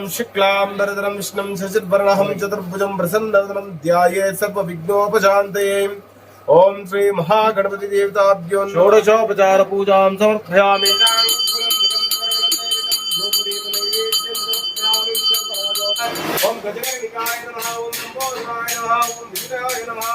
शुक्लांबरधरं विष्णुं शशिवर्णं चतुर्भुजं प्रसन्नवदनं ध्यायेत् सर्वविघ्नोपशान्तये। ओम श्री महागणपति देवताभ्यो षोडशोपचार पूजां समर्पयामि। ओम गजगणिकाय नमः, ओम लंबोदराय नमः, ओम विजयाय नमः।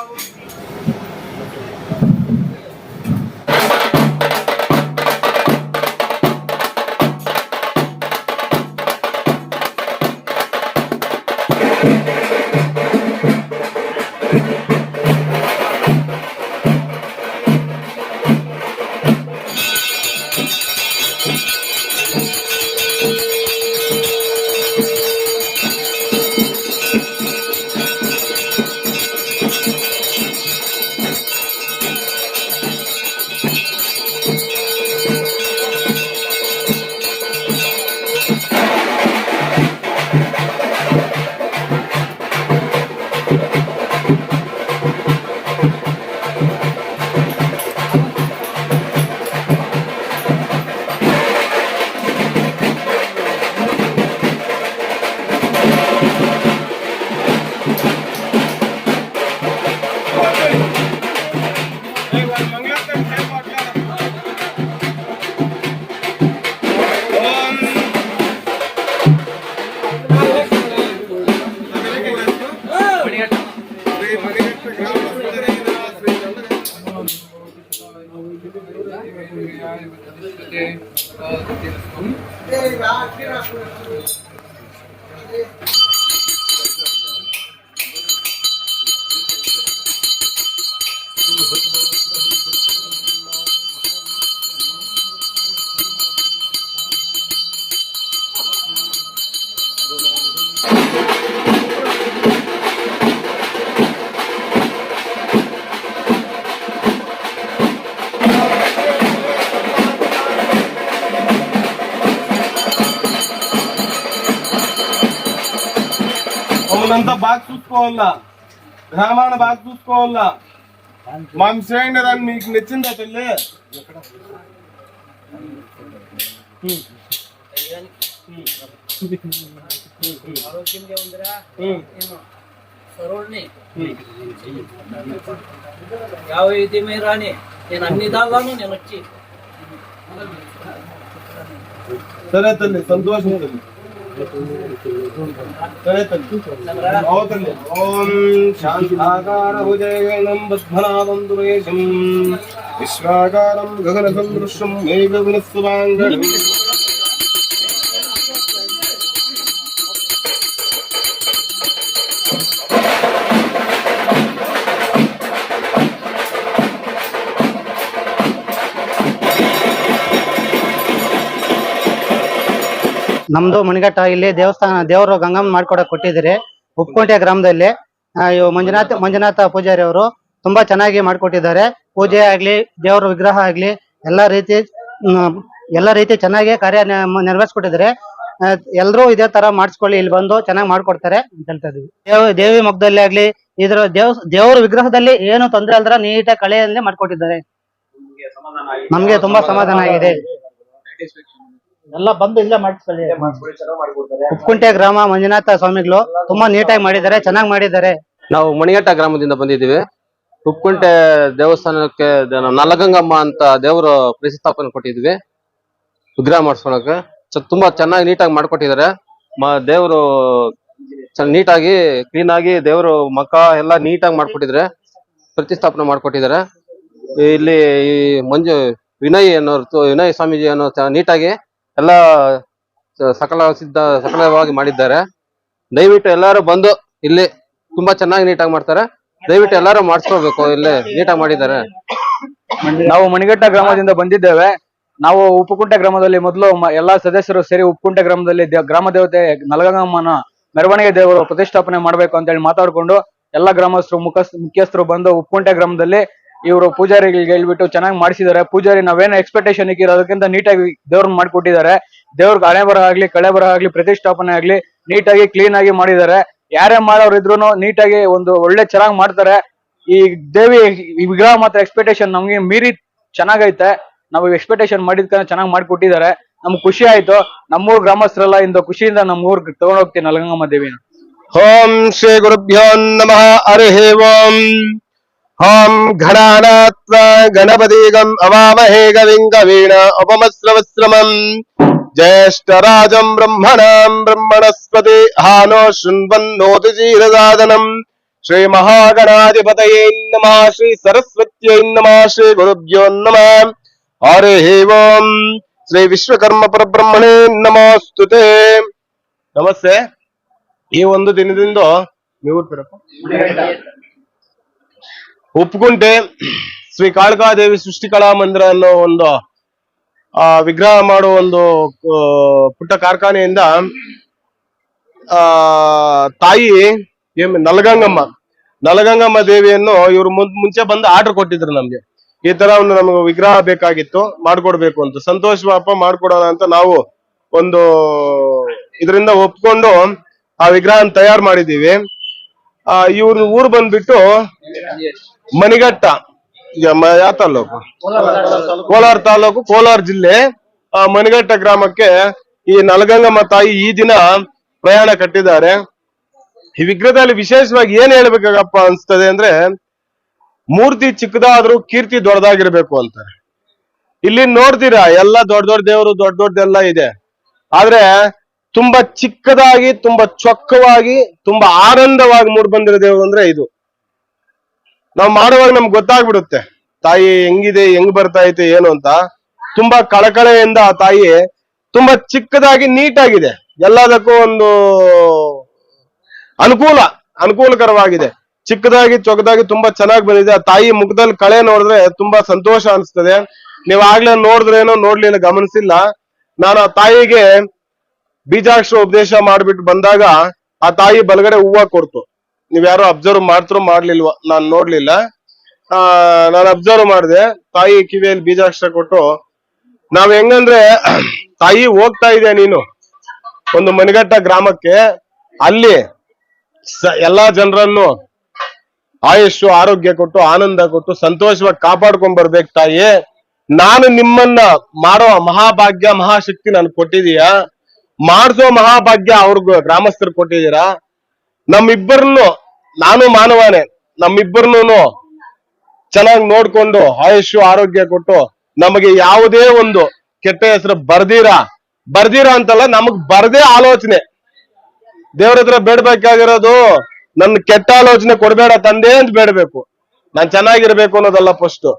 అవునంతా బాగా చూసుకోవాలా, గ్రామాన్ని బాగా చూసుకోవాలా. మాంసేయండి దాన్ని మీకు నచ్చిందా తల్లి? ఆరోగ్యంగా ఉందిరా నేను సరోడ్ని 50 రాని నేను అన్ని దాల్లాను నేను వచ్చి. సరే తల్లి, సంతోషం తల్లి. సరే తల్లి. ఓం శాంతాకార భుజగణం పద్మనాభం దురేశం విశ్వాకారం గగన సందృశ్యం మేఘ వినస్వాంగం. ನಮ್ದು ಮಣಿಘಟ್ಟ ಇಲ್ಲಿ ದೇವರು ಗಂಗಮ್ಮ ಮಾಡ್ಕೊಡಕ್ ಕೊಟ್ಟಿದ್ದೀರಿ. ಉಪ್ಕೋಟೆ ಗ್ರಾಮದಲ್ಲಿ ಮಂಜುನಾಥ ಪೂಜಾರಿ ಅವರು ತುಂಬಾ ಚೆನ್ನಾಗಿ ಮಾಡ್ಕೊಟ್ಟಿದ್ದಾರೆ. ಪೂಜೆ ಆಗ್ಲಿ, ದೇವರ ವಿಗ್ರಹ ಆಗ್ಲಿ ಎಲ್ಲಾ ರೀತಿ ಚೆನ್ನಾಗಿ ಕಾರ್ಯ ನೆರವೇರಿಸ್ಕೊಟ್ಟಿದ್ದಾರೆ. ಎಲ್ರೂ ಇದೇ ತರ ಮಾಡಿಸ್ಕೊಳ್ಳಿ, ಇಲ್ಲಿ ಬಂದು ಚೆನ್ನಾಗಿ ಮಾಡ್ಕೊಡ್ತಾರೆ ಅಂತ ಹೇಳ್ತಾ ಇದೀವಿ. ದೇವಿ ಮೊಗ್ಗದಲ್ಲಿ ಆಗ್ಲಿ, ಇದ್ರ ದೇವರ ವಿಗ್ರಹದಲ್ಲಿ ಏನು ತೊಂದರೆ ಅಲ್ದ್ರ ನೀಟಾಗಿ ಕಳೆಯಲ್ಲಿ ಮಾಡ್ಕೊಟ್ಟಿದ್ದಾರೆ. ನಮ್ಗೆ ತುಂಬಾ ಸಮಾಧಾನ ಆಗಿದೆ. ಎಲ್ಲ ಬಂದು ಇಲ್ಲೇ ಮಾಡಿಸ್ಕೊಳ್ಳಿ. ಉಪ್ಕುಂಟೆ ಗ್ರಾಮ ಮಂಜುನಾಥ ಸ್ವಾಮಿಗಳು ತುಂಬಾ ನೀಟಾಗಿ ಮಾಡಿದ್ದಾರೆ, ಚೆನ್ನಾಗಿ ಮಾಡಿದ್ದಾರೆ. ನಾವು ಮಣಿಘಟ್ಟ ಗ್ರಾಮದಿಂದ ಬಂದಿದ್ದೀವಿ. ಉಪ್ಕುಂಟೆ ದೇವಸ್ಥಾನಕ್ಕೆ ನಲಗಂಗಮ್ಮ ಅಂತ ದೇವರು ಪ್ರತಿಷ್ಠಾಪನೆ ಕೊಟ್ಟಿದ್ವಿ. ವಿಗ್ರಹ ಮಾಡಿಸ್ಕೊಳಕ್ಕೆ ತುಂಬಾ ಚೆನ್ನಾಗಿ ನೀಟಾಗಿ ಮಾಡ್ಕೊಟ್ಟಿದ್ದಾರೆ. ದೇವರು ನೀಟಾಗಿ ಕ್ಲೀನ್ ಆಗಿ ದೇವರು ಮಕ್ಕ ಎಲ್ಲ ನೀಟಾಗಿ ಮಾಡ್ಕೊಟ್ಟಿದ್ದಾರೆ, ಪ್ರತಿಷ್ಠಾಪನೆ ಮಾಡ್ಕೊಟ್ಟಿದ್ದಾರೆ. ಇಲ್ಲಿ ವಿನಯ್ ಸ್ವಾಮೀಜಿ ಅನ್ನೋ ನೀಟಾಗಿ ಎಲ್ಲ ಸಕಲವಾಗಿ ಮಾಡಿದ್ದಾರೆ. ದಯವಿಟ್ಟು ಎಲ್ಲರೂ ಬಂದು ಇಲ್ಲಿ ತುಂಬಾ ಚೆನ್ನಾಗಿ ನೀಟಾಗಿ ಮಾಡ್ತಾರೆ. ದಯವಿಟ್ಟು ಎಲ್ಲರೂ ಮಾಡಿಸ್ಕೋಬೇಕು, ಇಲ್ಲೇ ನೀಟಾಗಿ ಮಾಡಿದ್ದಾರೆ. ನಾವು ಮಣಿಘಟ್ಟ ಗ್ರಾಮದಿಂದ ಬಂದಿದ್ದೇವೆ. ನಾವು ಉಪ್ಪುಕುಂಟೆ ಗ್ರಾಮದಲ್ಲಿ ಮೊದಲು ಎಲ್ಲಾ ಸದಸ್ಯರು ಸೇರಿ ಉಪ್ಪುಕುಂಟೆ ಗ್ರಾಮದಲ್ಲಿ ಗ್ರಾಮ ದೇವತೆ ನಲಗಂಗಮ್ಮನ ಮೆರವಣಿಗೆ ದೇವರು ಪ್ರತಿಷ್ಠಾಪನೆ ಮಾಡ್ಬೇಕು ಅಂತ ಹೇಳಿ ಮಾತಾಡ್ಕೊಂಡು ಎಲ್ಲಾ ಗ್ರಾಮಸ್ಥರು ಮುಖ್ಯಸ್ಥರು ಬಂದು ಉಪ್ಪುಕುಂಟೆ ಗ್ರಾಮದಲ್ಲಿ ಇವರು ಪೂಜಾರಿಗೆ ಹೇಳ್ಬಿಟ್ಟು ಚೆನ್ನಾಗಿ ಮಾಡಿಸಿದ್ದಾರೆ. ಪೂಜಾರಿ ನಾವೇನು ಎಕ್ಸ್ಪೆಕ್ಟೇಷನ್ ಇಕ್ಕಿರೋದಕ್ಕಿಂತ ನೀಟಾಗಿ ದೇವ್ರನ್ನ ಮಾಡಿಕೊಟ್ಟಿದ್ದಾರೆ. ದೇವ್ರಿಗೆ ಹಣೆ ಬರ ಆಗ್ಲಿ, ಕಳೆ ಬರ ಆಗ್ಲಿ, ಪ್ರತಿಷ್ಠಾಪನೆ ಆಗ್ಲಿ ನೀಟಾಗಿ ಕ್ಲೀನ್ ಆಗಿ ಮಾಡಿದ್ದಾರೆ. ಯಾರೇ ಮಾಡೋರು ಇದ್ರು ನೀಟಾಗಿ ಒಂದು ಒಳ್ಳೆ ಚೆನ್ನಾಗಿ ಮಾಡ್ತಾರೆ. ಈ ದೇವಿ ವಿಗ್ರಹ ಮಾತ್ರ ಎಕ್ಸ್ಪೆಕ್ಟೇಷನ್ ನಮ್ಗೆ ಮೀರಿ ಚೆನ್ನಾಗೈತೆ. ನಾವು ಎಕ್ಸ್ಪೆಕ್ಟೇಷನ್ ಮಾಡಿದ್ಕ ಚೆನ್ನಾಗಿ ಮಾಡ್ಕೊಟ್ಟಿದ್ದಾರೆ. ನಮ್ಗೆ ಖುಷಿ ಆಯ್ತು. ನಮ್ಮೂರ್ ಗ್ರಾಮಸ್ಥರೆಲ್ಲ ಇಂದು ಖುಷಿಯಿಂದ ನಮ್ಮೂರ್ ತಗೊಂಡ್ ಹೋಗ್ತೀನಿ ನಲಗಂಗಮ್ಮ ದೇವಿನ. ಓಂ ಶ್ರೀ ಗುರುಭ್ಯೋ ನಮಃ. ಹರಿ ಓಂ. ಓಂ ಘನಾನಾತ್ವ ಗಣಪತಿಗಂ ಅವಾಮಹೇ ಗವಿಂ ಗವೀಣ ಉಪಮಸ್ರವಸ್ರಮಂ ಜ್ಯೇಷ್ಠರಾಜಂ ಬ್ರಹ್ಮಣಾಂ ಬ್ರಹ್ಮಣಸ್ಪತಿ ಹಾನೋ ಶೃಣ್ವನ್ನೋತಿ ಚೀರಸಾದನಂ. ಶ್ರೀ ಮಹಾಗಣಾಧಿಪತಯೇ ನಮಃ. ಶ್ರೀ ಸರಸ್ವತ್ಯೈ ನಮಃ. ಶ್ರೀ ಗುರುಭ್ಯೋ ನಮಃ. ಹರಿ ಓಂ. ಶ್ರೀ ವಿಶ್ವಕರ್ಮ ಪರಬ್ರಹ್ಮಣೇ ನಮೋಸ್ತುತೇ. ನಮಸ್ತೆ. ಈ ಒಂದು ದಿನದಿಂದ ನೀವು ಉಪ್ಪುಗುಂಟೆ ಶ್ರೀ ಕಾಳಿಕಾದೇವಿ ಸೃಷ್ಟಿ ಕಲಾ ಮಂದಿರ ಅನ್ನೋ ಒಂದು ವಿಗ್ರಹ ಮಾಡುವ ಒಂದು ಪುಟ್ಟ ಕಾರ್ಖಾನೆಯಿಂದ ತಾಯಿ ನಲಗಂಗಮ್ಮ ದೇವಿಯನ್ನು ಇವರು ಮುಂಚೆ ಬಂದು ಆರ್ಡರ್ ಕೊಟ್ಟಿದ್ರು ನಮ್ಗೆ. ಈ ತರ ಒಂದು ನಮಗೆ ವಿಗ್ರಹ ಬೇಕಾಗಿತ್ತು, ಮಾಡ್ಕೊಡ್ಬೇಕು ಅಂತ. ಸಂತೋಷ ಪಾಪ ಮಾಡ್ಕೊಡೋಣ ಅಂತ ನಾವು ಒಂದು ಇದರಿಂದ ಒಪ್ಕೊಂಡು ಆ ವಿಗ್ರಹ ತಯಾರು ಮಾಡಿದೀವಿ. ಇವ್ರ ಊರು ಬಂದ್ಬಿಟ್ಟು ಮಣಿಘಟ್ಟ, ಯಾವ ತಾಲೂಕು? ಕೋಲಾರ ತಾಲೂಕು, ಕೋಲಾರ ಜಿಲ್ಲೆ ಮಣಿಘಟ್ಟ ಗ್ರಾಮಕ್ಕೆ ಈ ನಲಗಂಗಮ್ಮ ತಾಯಿ ಈ ದಿನ ಪ್ರಯಾಣ ಕಟ್ಟಿದ್ದಾರೆ. ಈ ವಿಗ್ರಹದಲ್ಲಿ ವಿಶೇಷವಾಗಿ ಏನ್ ಹೇಳ್ಬೇಕಾಗಪ್ಪ ಅನ್ಸ್ತದೆ ಅಂದ್ರೆ, ಮೂರ್ತಿ ಚಿಕ್ಕದಾದ್ರೂ ಕೀರ್ತಿ ದೊಡ್ಡದಾಗಿರ್ಬೇಕು ಅಂತಾರೆ. ಇಲ್ಲಿ ನೋಡ್ತೀರಾ ಎಲ್ಲ ದೊಡ್ಡ ದೊಡ್ಡ ದೇವರು, ದೊಡ್ಡ ದೊಡ್ಡದೆಲ್ಲ ಇದೆ. ಆದ್ರೆ ತುಂಬಾ ಚಿಕ್ಕದಾಗಿ, ತುಂಬಾ ಚೊಕ್ಕವಾಗಿ, ತುಂಬಾ ಆನಂದವಾಗಿ ಮೂಡ್ ಬಂದಿರೋ ದೇವರು ಅಂದ್ರೆ ಇದು. ನಾವು ಮಾಡುವಾಗ ನಮ್ಗೆ ಗೊತ್ತಾಗ್ಬಿಡುತ್ತೆ ತಾಯಿ ಹೆಂಗಿದೆ, ಹೆಂಗ್ ಬರ್ತಾ ಐತೆ ಏನು ಅಂತ. ತುಂಬಾ ಕಳಕಳೆಯಿಂದ ಆ ತಾಯಿ ತುಂಬಾ ಚಿಕ್ಕದಾಗಿ ನೀಟಾಗಿದೆ, ಎಲ್ಲದಕ್ಕೂ ಒಂದು ಅನುಕೂಲಕರವಾಗಿದೆ. ಚಿಕ್ಕದಾಗಿ ಚೊಕ್ಕದಾಗಿ ತುಂಬಾ ಚೆನ್ನಾಗಿ ಬಂದಿದೆ. ಆ ತಾಯಿ ಮುಖದಲ್ಲಿ ಕಳೆ ನೋಡಿದ್ರೆ ತುಂಬಾ ಸಂತೋಷ ಅನಿಸ್ತದೆ. ನೀವು ಆಗ್ಲೇ ನೋಡಿದ್ರೇನೋ ನೋಡ್ಲಿಲ್ಲ, ಗಮನಿಸಿಲ್ಲ. ನಾನು ಆ ತಾಯಿಗೆ ಬೀಜಾಕ್ಷರ ಉಪದೇಶ ಮಾಡ್ಬಿಟ್ಟು ಬಂದಾಗ ಆ ತಾಯಿ ಬಲಗಡೆ ಹೂವ ಕೊಡ್ತು. ನೀವ್ ಯಾರೋ ಅಬ್ಸರ್ವ್ ಮಾಡ್ಲಿಲ್ವ? ನಾನ್ ನೋಡ್ಲಿಲ್ಲ. ನಾನು ಅಬ್ಸರ್ವ್ ಮಾಡಿದೆ. ತಾಯಿ ಕಿವಿಯಲ್ಲಿ ಬೀಜಾಕ್ಷರ ಕೊಟ್ಟು, ನಾವ್ ಹೆಂಗಂದ್ರೆ ತಾಯಿ ಹೋಗ್ತಾ ಇದೆ ನೀನು ಒಂದು ಮಣಿಘಟ್ಟ ಗ್ರಾಮಕ್ಕೆ, ಅಲ್ಲಿ ಎಲ್ಲಾ ಜನರನ್ನು ಆಯುಷ್ ಆರೋಗ್ಯ ಕೊಟ್ಟು ಆನಂದ ಕೊಟ್ಟು ಸಂತೋಷವಾಗಿ ಕಾಪಾಡ್ಕೊಂಡ್ ಬರ್ಬೇಕು ತಾಯಿ. ನಾನು ನಿಮ್ಮನ್ನ ಮಾಡೋ ಮಹಾಭಾಗ್ಯ ಮಹಾಶಕ್ತಿ ನನ್ಗೆ ಕೊಟ್ಟಿದೀಯಾ, ಮಾಡಿಸೋ ಮಹಾಭಾಗ್ಯ ಅವ್ರಿಗೂ ಗ್ರಾಮಸ್ಥರು ಕೊಟ್ಟಿದ್ದೀರಾ. ನಮ್ಮಿಬ್ಬರನ್ನು, ನಾನು ಮಾನವನೇ, ನಮ್ಮಿಬ್ಬರನ್ನು ಚೆನ್ನಾಗಿ ನೋಡ್ಕೊಂಡು ಆಯುಷ್ ಆರೋಗ್ಯ ಕೊಟ್ಟು ನಮಗೆ ಯಾವುದೇ ಒಂದು ಕೆಟ್ಟ ಹೆಸರು ಬರ್ದಿರಾ ಅಂತಲ್ಲ, ನಮಗ್ ಬರ್ದೇ ಆಲೋಚನೆ. ದೇವ್ರ ಹತ್ರ ಬೇಡ್ಬೇಕಾಗಿರೋದು ನನ್ ಕೆಟ್ಟ ಆಲೋಚನೆ ಕೊಡ್ಬೇಡ ತಂದೆ ಅಂತ ಬೇಡ್ಬೇಕು, ನಾನ್ ಚೆನ್ನಾಗಿರ್ಬೇಕು ಅನ್ನೋದಲ್ಲ ಫಸ್ಟ್.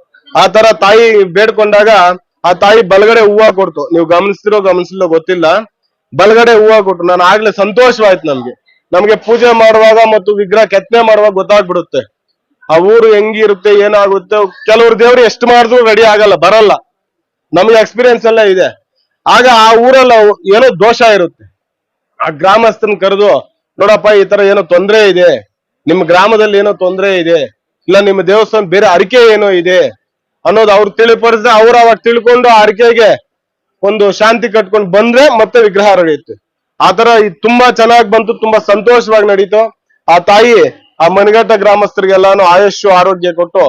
ಆ ತರ ತಾಯಿ ಬೇಡ್ಕೊಂಡಾಗ ಆ ತಾಯಿ ಬಲಗಡೆ ಹೂವ ಕೊಡ್ತು. ನೀವು ಗಮನಿಸಿಲ್ಲೋ ಗೊತ್ತಿಲ್ಲ, ಬಲಗಡೆ ಹೂವ ಕೊಟ್ಟು ನಾನು ಆಗ್ಲೇ ಸಂತೋಷವಾಯ್ತು. ನಮ್ಗೆ ಪೂಜೆ ಮಾಡುವಾಗ ಮತ್ತು ವಿಗ್ರಹ ಕೆತ್ತನೆ ಮಾಡುವಾಗ ಗೊತ್ತಾಗ್ಬಿಡುತ್ತೆ ಆ ಊರು ಹೆಂಗಿರುತ್ತೆ, ಏನಾಗುತ್ತೆ. ಕೆಲವ್ರು ದೇವ್ರು ಎಷ್ಟು ಮಾಡಿದ್ರು ರೆಡಿ ಆಗಲ್ಲ, ಬರಲ್ಲ. ನಮ್ಗೆ ಎಕ್ಸ್ಪೀರಿಯನ್ಸ್ ಎಲ್ಲ ಇದೆ. ಆಗ ಆ ಊರಲ್ಲ ಏನೋ ದೋಷ ಇರುತ್ತೆ. ಆ ಗ್ರಾಮಸ್ಥನ್ ಕರೆದು, ನೋಡಪ್ಪ ಈ ತರ ಏನೋ ತೊಂದರೆ ಇದೆ, ನಿಮ್ಮ ಗ್ರಾಮದಲ್ಲಿ ಏನೋ ತೊಂದರೆ ಇದೆ, ಇಲ್ಲ ನಿಮ್ಮ ದೇವಸ್ಥಾನ ಬೇರೆ ಅರಿಕೆ ಏನೋ ಇದೆ ಅನ್ನೋದು ಅವ್ರು ತಿಳಿಪಡಿಸಿದ್ರೆ ಅವ್ರು ಅವಾಗ ತಿಳ್ಕೊಂಡು ಆ ಅರಿಕೆಗೆ ಒಂದು ಶಾಂತಿ ಕಟ್ಕೊಂಡು ಬಂದ್ರೆ ಮತ್ತೆ ವಿಗ್ರಹ ನಡೆಯುತ್ತೆ. ಆತರ ತುಂಬಾ ಚೆನ್ನಾಗಿ ಬಂತು, ತುಂಬಾ ಸಂತೋಷವಾಗಿ ನಡೀತು. ಆ ತಾಯಿ ಆ ಮಣಿಘಟ್ಟ ಗ್ರಾಮಸ್ಥರಿಗೆಲ್ಲಾನು ಆಯುಷ್ ಆರೋಗ್ಯ ಕೊಟ್ಟು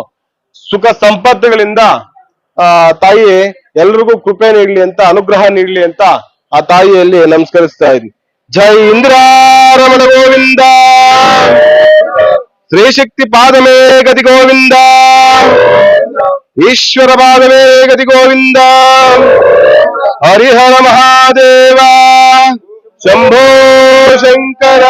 ಸುಖ ಸಂಪತ್ತುಗಳಿಂದ ತಾಯಿ ಎಲ್ರಿಗೂ ಕೃಪೆ ನೀಡ್ಲಿ ಅಂತ, ಅನುಗ್ರಹ ನೀಡ್ಲಿ ಅಂತ ಆ ತಾಯಿಯಲ್ಲಿ ನಮಸ್ಕರಿಸ್ತಾ ಇದ್ವಿ. ಜೈ ಇಂದಿರಾರಮಣ ಗೋವಿಂದ, ಶ್ರೀಶಕ್ತಿ ಪಾದಮೇ ಗತಿ ಗೋವಿಂದ, ಈಶ್ವರ ಪಾದಮೇ ಗತಿ ಗೋವಿಂದ. ಹರಿಹರ ಮಹಾದೇವ, ಶಂಭೋ ಶಂಕರ.